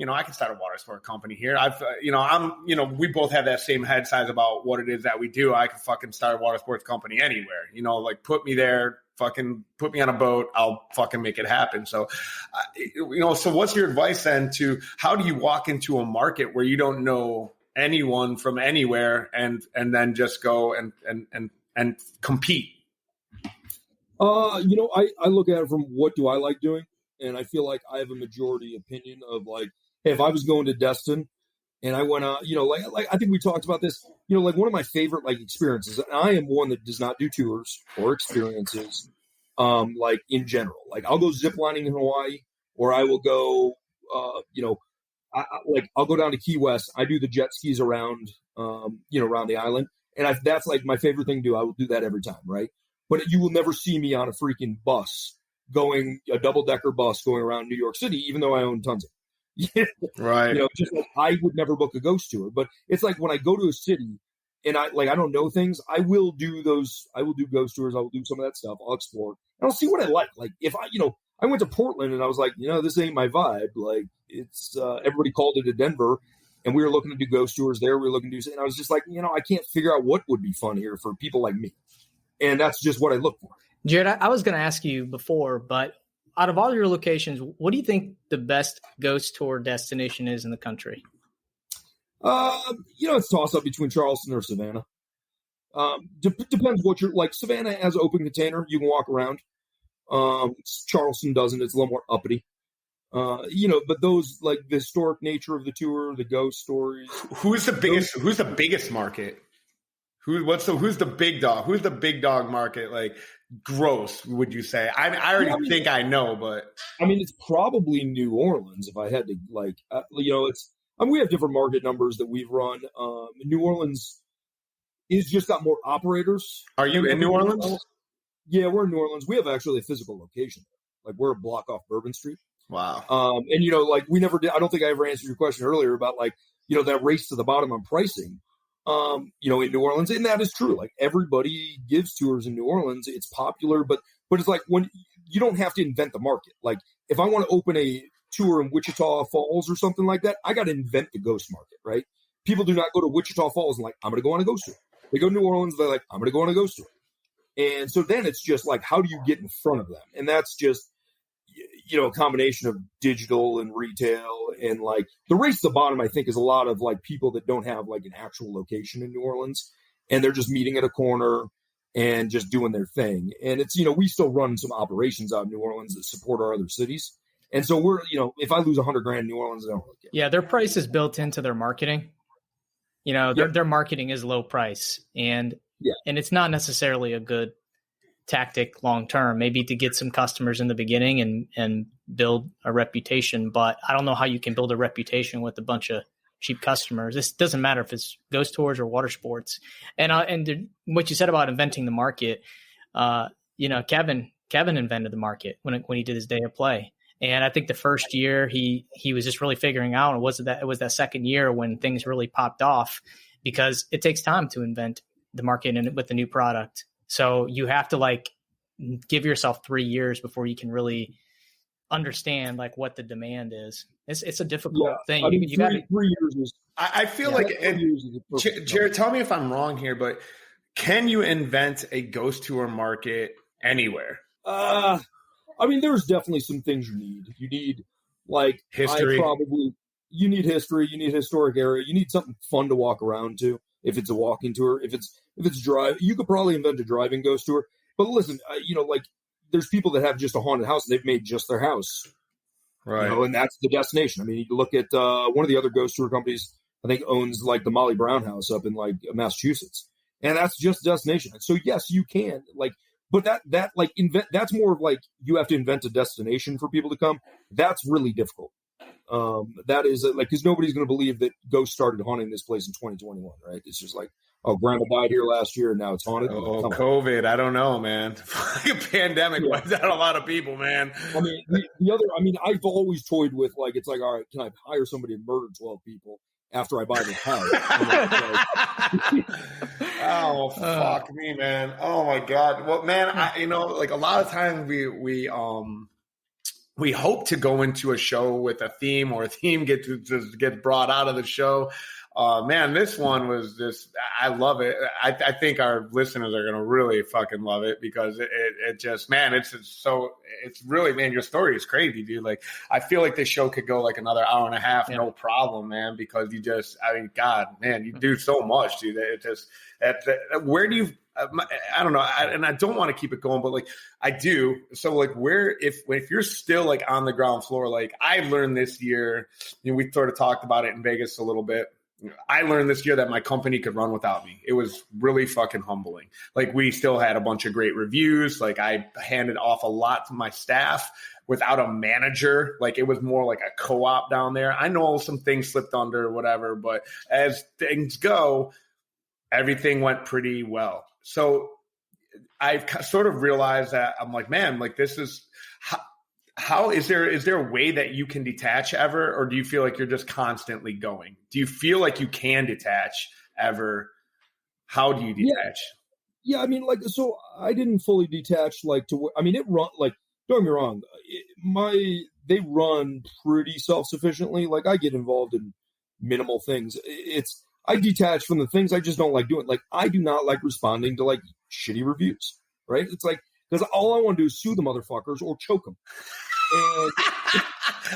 S3: I can start a water sport company here. We both have that same head size about what it is that we do. I can fucking start a water sports company anywhere, like put me there, fucking put me on a boat. I'll fucking make it happen. So, so what's your advice then to how do you walk into a market where you don't know anyone from anywhere and then just go and compete?
S4: I look at it from what do I like doing? And I feel like I have a majority opinion of like, hey, if I was going to Destin and I went out, like I think we talked about this, like one of my favorite like experiences, and I am one that does not do tours or experiences, like in general. Like I'll go ziplining in Hawaii, or I will go, I'll go down to Key West. I do the jet skis around, around the island. And that's like my favorite thing to do. I will do that every time. Right. But you will never see me on a freaking bus going a double-decker bus going around New York City, even though I own tons of it.
S3: Right.
S4: Just like I would never book a ghost tour. But it's like when I go to a city and I don't know things, I will do those. I will do ghost tours. I will do some of that stuff. I'll explore. And I'll see what I like. Like if I went to Portland and I was like, this ain't my vibe. Like it's everybody called it a Denver, and we were looking to do ghost tours there. We were looking to do, and I was just like, I can't figure out what would be fun here for people like me. And that's just what I look for.
S1: Jared, I was going to ask you before, but out of all your locations, what do you think the best ghost tour destination is in the country?
S4: It's toss up between Charleston or Savannah. Depends what you're like. Savannah has open container. You can walk around. Charleston doesn't. It's a little more uppity. But those like the historic nature of the tour, the ghost stories.
S3: Who's the biggest market? Who's the big dog? Who's the big dog market? Like gross, would you say? I already think I know, but
S4: it's probably New Orleans. If I had to, like, we have different market numbers that we've run. New Orleans is just got more operators.
S3: Are you in New Orleans?
S4: Yeah, we're in New Orleans. We have actually a physical location. Like we're a block off Bourbon Street.
S3: Wow.
S4: And like we never did. I don't think I ever answered your question earlier about like that race to the bottom on pricing. In New Orleans, and that is true. Like everybody gives tours in New Orleans. It's popular, but it's like when you don't have to invent the market. Like if I want to open a tour in Wichita Falls or something like that, I got to invent the ghost market, right? People do not go to Wichita Falls and like, I'm going to go on a ghost tour. They go to New Orleans. They're like, I'm going to go on a ghost tour. And so then it's just like, how do you get in front of them? And that's just, a combination of digital and retail, and like the race to the bottom, I think is a lot of like people that don't have like an actual location in New Orleans and they're just meeting at a corner and just doing their thing. And it's, we still run some operations out in New Orleans that support our other cities. And so we're, if I lose $100,000 in New Orleans, I don't really care.
S1: Yeah. Their price is built into their marketing. Their marketing is low price and it's not necessarily a good tactic long-term, maybe to get some customers in the beginning and build a reputation. But I don't know how you can build a reputation with a bunch of cheap customers. This doesn't matter if it's ghost tours or water sports. And what you said about inventing the market, Kevin invented the market when he did his day of play. And I think the first year he was just really figuring out, it was that second year when things really popped off, because it takes time to invent the market with the new product. So you have to like give yourself 3 years before you can really understand like what the demand is. It's a difficult thing. You got
S4: 3 years is.
S3: I feel like, Jared, tell me if I'm wrong here, but can you invent a ghost tour market anywhere?
S4: There's definitely some things you need. You need like
S3: history.
S4: You need history. You need historic area. You need something fun to walk around to. If it's a walking tour, if it's drive, you could probably invent a driving ghost tour. But listen, like there's people that have just a haunted house and they've made just their house,
S3: right?
S4: And that's the destination. You look at one of the other ghost tour companies. I think owns like the Molly Brown house up in like Massachusetts, and that's just a destination. And so yes, you can like, but that like that's more of like you have to invent a destination for people to come. That's really difficult. That is like, because nobody's going to believe that ghosts started haunting this place in 2021, right? It's just like, oh, grandma died here last year and now it's haunted.
S3: Oh, COVID. I don't know, man. Fucking pandemic wiped out a lot of people, man.
S4: I mean, the other, I mean, I've always toyed with, like, it's like, all right, can I hire somebody to murder 12 people after I buy the house?
S3: Oh, fuck me, man. Oh my God. Well, man, like a lot of times we hope to go into a show with a theme, or a theme gets brought out of the show. Man, this one was just, I love it. I think our listeners are going to really fucking love it, because it just, man, it's really, man, your story is crazy, dude. Like, I feel like this show could go like another hour and a half, no problem, man, because you just, I mean, God, man, you do so much, dude. It just, where do you, I don't know, and I don't want to keep it going, but like I do. So like, if you're still like on the ground floor, like I learned this year, we sort of talked about it in Vegas a little bit. I learned this year that my company could run without me. It was really fucking humbling. Like, we still had a bunch of great reviews. Like, I handed off a lot to my staff without a manager. Like, it was more like a co-op down there. I know some things slipped under or whatever, but as things go, everything went pretty well. So I've sort of realized that I'm like, man, like, this is how is there a way that you can detach ever, or do you feel like you're just constantly going? Do you feel like you can detach ever? How do you detach?
S4: Yeah, I mean, like, so I didn't fully detach, like, I mean, it run, like, don't get me wrong, they run pretty self-sufficiently. Like, I get involved in minimal things. I detach from the things I just don't like doing. Like, I do not like responding to, like, shitty reviews, right? It's like, because all I want to do is sue the motherfuckers or choke them. And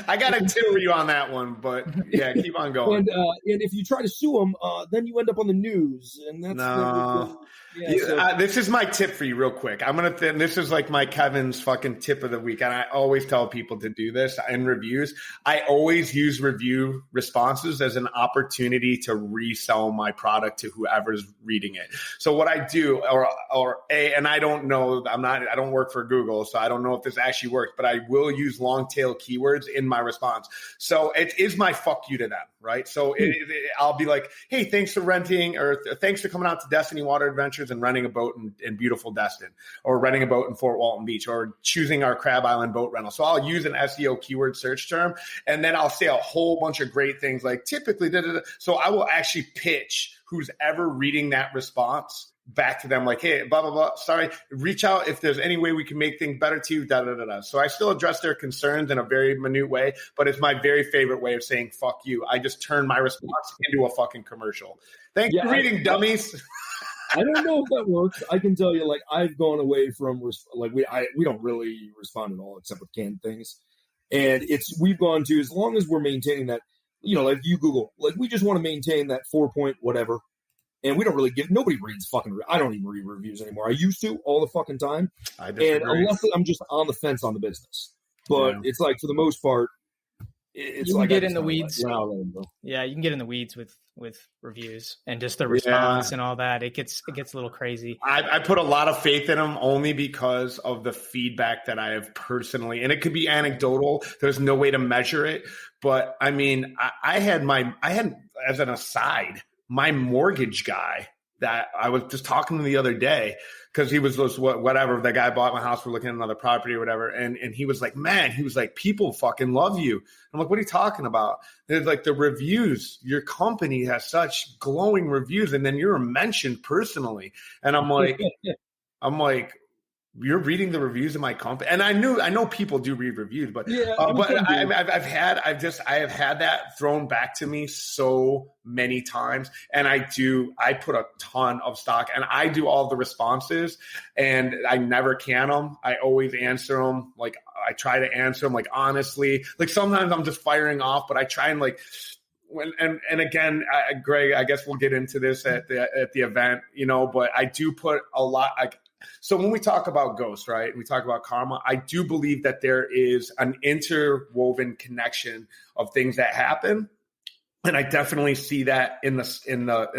S3: I got a tip for you on that one, but yeah, keep on going.
S4: And if you try to sue them, then you end up on the news, and that's
S3: this is my tip for you, real quick. This is like my Kevin's fucking tip of the week, and I always tell people to do this in reviews. I always use review responses as an opportunity to resell my product to whoever's reading it. So what I do, and I don't know, I don't work for Google, so I don't know if this actually works, but I will use long tail keywords in my response. So it is my fuck you to them, right? So I'll be like, hey, thanks for renting, or thanks for coming out to Destiny Water Adventures and renting a boat in beautiful Destin, or renting a boat in Fort Walton Beach, or choosing our Crab Island boat rental. So I'll use an SEO keyword search term, and then I'll say a whole bunch of great things, like typically, so I will actually pitch who's ever reading that response back to them, like, hey, blah, blah, blah, sorry, reach out if there's any way we can make things better to you, da, da, da, da. So I still address their concerns in a very minute way, but it's my very favorite way of saying fuck you. I just turn my response into a fucking commercial. Thanks for reading, dummies.
S4: I don't know if that works. I can tell you, like, I've gone away from, like, we don't really respond at all except with canned things. And we've gone to, as long as we're maintaining that, like you Google, like, we just want to maintain that 4-point whatever. And we don't really nobody reads fucking, I don't even read reviews anymore. I used to all the fucking time. And unless I'm just on the fence on the business. But it's like, for the most part, it's
S1: you
S4: like
S1: can get in the weeds. Yeah, you can get in the weeds with reviews and just the response and all that. It gets a little crazy.
S3: I put a lot of faith in them only because of the feedback that I have personally, and it could be anecdotal. There's no way to measure it. But I mean, I had as an aside, my mortgage guy that I was just talking to the other day, because he was just whatever, the guy bought my house, we're looking at another property or whatever, and he was like, man, he was like, people fucking love you. I'm like, what are you talking about? There's like the reviews, your company has such glowing reviews, and then you're mentioned personally, and I'm like, you're reading the reviews of my company, and I know people do read reviews, but I have had that thrown back to me so many times, and I put a ton of stock, and I do all the responses, and I never can them. I always answer them. Like, I try to answer them, like, honestly. Like, sometimes I'm just firing off, but I try and, like, and again, Greg, I guess we'll get into this at the event, but I do put a lot. So when we talk about ghosts, right, we talk about karma, I do believe that there is an interwoven connection of things that happen And I definitely see that in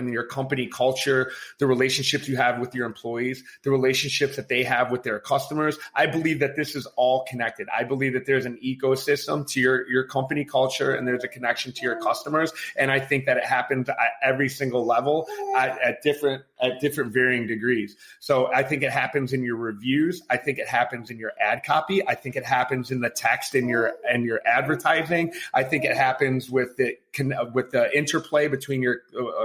S3: your company culture, the relationships you have with your employees, the relationships that they have with their customers. I believe that this is all connected. I believe that there's an ecosystem to your company culture, and there's a connection to your customers. And I think that it happens at every single level at different varying degrees. So I think it happens in your reviews. I think it happens in your ad copy. I think it happens in the text in your advertising. I think it happens with the interplay between your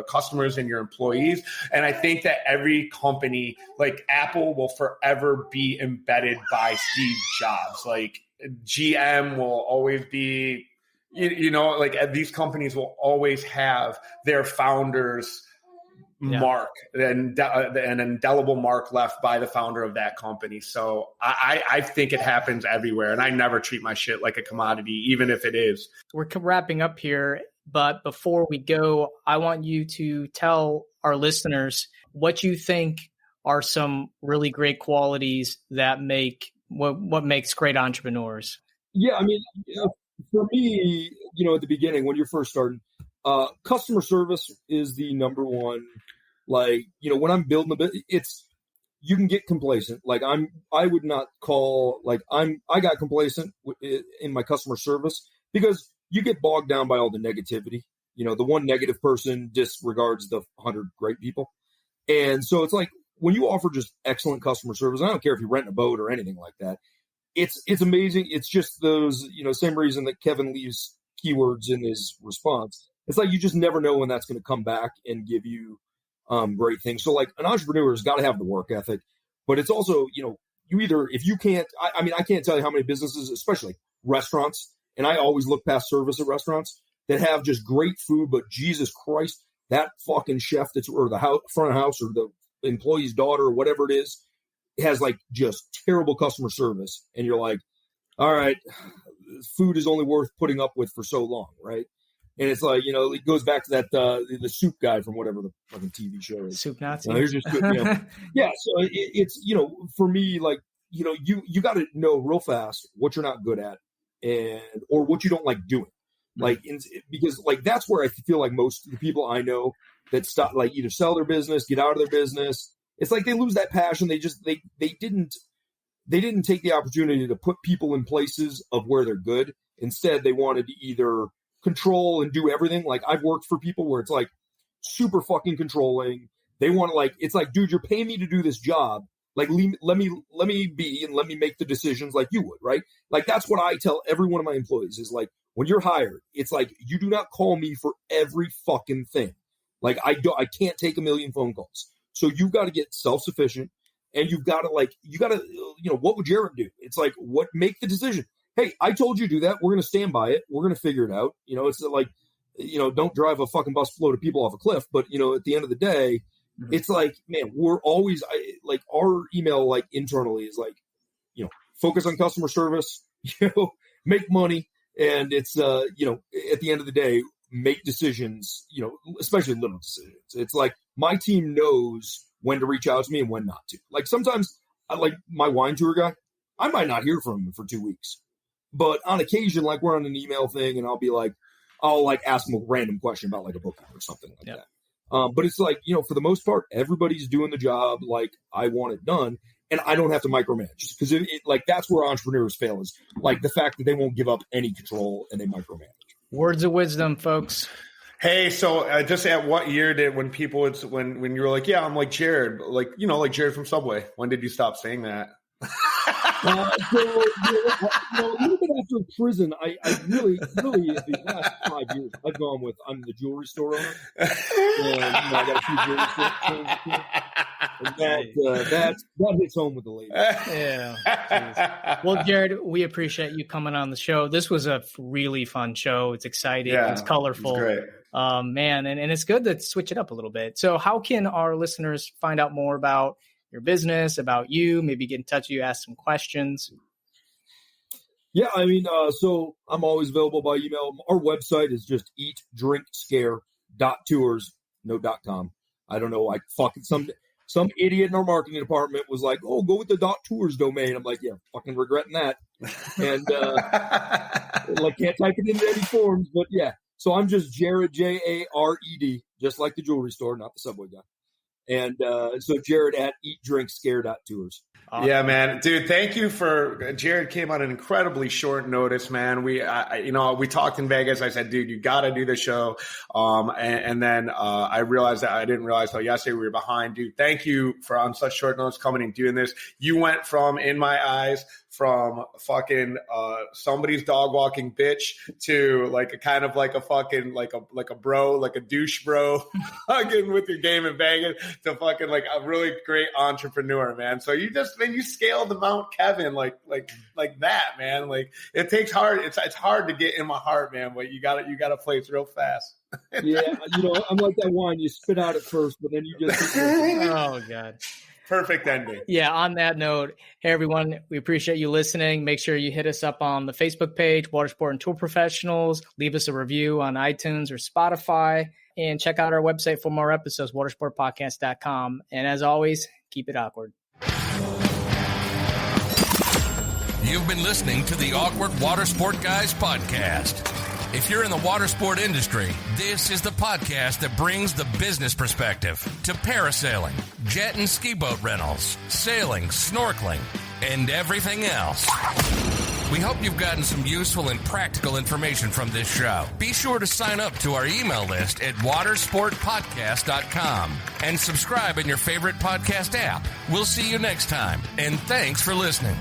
S3: customers and your employees. And I think that every company, like Apple, will forever be embedded by Steve Jobs. Like GM will always be, like these companies will always have their founders' mark and an indelible mark left by the founder of that company. So I think it happens everywhere, and I never treat my shit like a commodity, even if it is.
S1: We're wrapping up here, but before we go, I want you to tell our listeners what you think are some really great qualities that make what makes great entrepreneurs.
S4: Yeah, I mean, for me, at the beginning when you're first starting, customer service is the number one. Like, when I'm building a business, you can get complacent. Like I would not call, like I got complacent in my customer service because you get bogged down by all the negativity. The one negative person disregards the 100 great people. And so it's like when you offer just excellent customer service, I don't care if you rent a boat or anything like that. It's amazing. It's just those, same reason that Kevin leaves keywords in his response. It's like you just never know when that's going to come back and give you great things. So like an entrepreneur has got to have the work ethic, but it's also, you either, if you can't, I can't tell you how many businesses, especially restaurants, and I always look past service at restaurants that have just great food, but Jesus Christ, that fucking chef or the front of house or the employee's daughter or whatever it is, has like just terrible customer service. And you're like, all right, food is only worth putting up with for so long, right? And it's like, it goes back to that the soup guy from whatever the fucking TV show is.
S1: Soup Nazi.
S4: Here's just yeah. So it's for me, like, you got to know real fast what you're not good at or what you don't like doing. Like, because like that's where I feel like most of the people I know that stop, like either sell their business, get out of their business. It's like they lose that passion. They didn't take the opportunity to put people in places of where they're good. Instead, they wanted to either control and do everything. Like I've worked for people where it's like super fucking controlling. They want to like, it's like, dude, you're paying me to do this job. Like, let me be and let me make the decisions like you would, right? Like that's what I tell every one of my employees is like, when you're hired, it's like, you do not call me for every fucking thing. Like I can't take a million phone calls. So you've got to get self-sufficient and you've got to what would Jared do? It's like, make the decision. Hey, I told you to do that. We're going to stand by it. We're going to figure it out. It's like, don't drive a fucking bus full of people off a cliff. But, at the end of the day, it's like, man, we're always like our email, like internally is like, focus on customer service, make money. And it's, at the end of the day, make decisions, especially little decisions. It's like my team knows when to reach out to me and when not to. Like sometimes I like my wine tour guy, I might not hear from him for 2 weeks. But on occasion, like we're on an email thing and I'll ask him a random question about like a booking or something like that. But it's like, for the most part, everybody's doing the job like I want it done. And I don't have to micromanage because like that's where entrepreneurs fail is like the fact that they won't give up any control and they micromanage.
S1: Words of wisdom, folks.
S3: Hey, so just at what year did when you were like, yeah, I'm like Jared, like, like Jared from Subway. When did you stop saying that?
S4: A little bit after prison, I really the last 5 years I've gone with I'm the jewelry store owner, and I got a few jewelry stores. And that hits home with the ladies.
S1: Yeah. Well, Jared, we appreciate you coming on the show. This was a really fun show. It's exciting. Yeah, it's colorful. It's great. Man, and it's good to switch it up a little bit. So how can our listeners find out more about your business, about you, maybe get in touch with you, ask some questions?
S4: Yeah, I mean, so I'm always available by email. Our website is just eatdrinkscare.tours, no .com. I don't know, like fucking some idiot in our marketing department was like, oh, go with the .tours domain. I'm like, yeah, fucking regretting that. And like can't type it into any forms, but yeah. So I'm just Jared, Jared, just like the jewelry store, not the Subway guy. And so Jared at eatdrinkscare.tours.
S3: Awesome. Yeah, man, dude. Thank you for Jared. Came on an incredibly short notice, man. We talked in Vegas. I said, dude, you got to do the show. And then I realized that I didn't realize till yesterday we were behind, dude. Thank you for on such short notice coming and doing this. You went from, in my eyes, from fucking somebody's dog walking bitch to like a kind of like a fucking like a bro, like a douche bro, fucking with your game in Vegas to fucking like a really great entrepreneur, man. So you scaled the Mount Kevin like that, man. Like it takes hard. It's hard to get in my heart, man. But you gotta place real fast.
S4: Yeah, I'm like that wine. You spit out at first, but then you just
S1: oh god.
S3: Perfect ending.
S1: Yeah, on that note, hey, everyone, we appreciate you listening. Make sure you hit us up on the Facebook page, Watersport and Tool Professionals. Leave us a review on iTunes or Spotify. And check out our website for more episodes, watersportpodcast.com. And as always, keep it awkward.
S2: You've been listening to the Awkward Watersport Guys podcast. If you're in the water sport industry, this is the podcast that brings the business perspective to parasailing, jet and ski boat rentals, sailing, snorkeling, and everything else. We hope you've gotten some useful and practical information from this show. Be sure to sign up to our email list at watersportpodcast.com and subscribe in your favorite podcast app. We'll see you next time, and thanks for listening.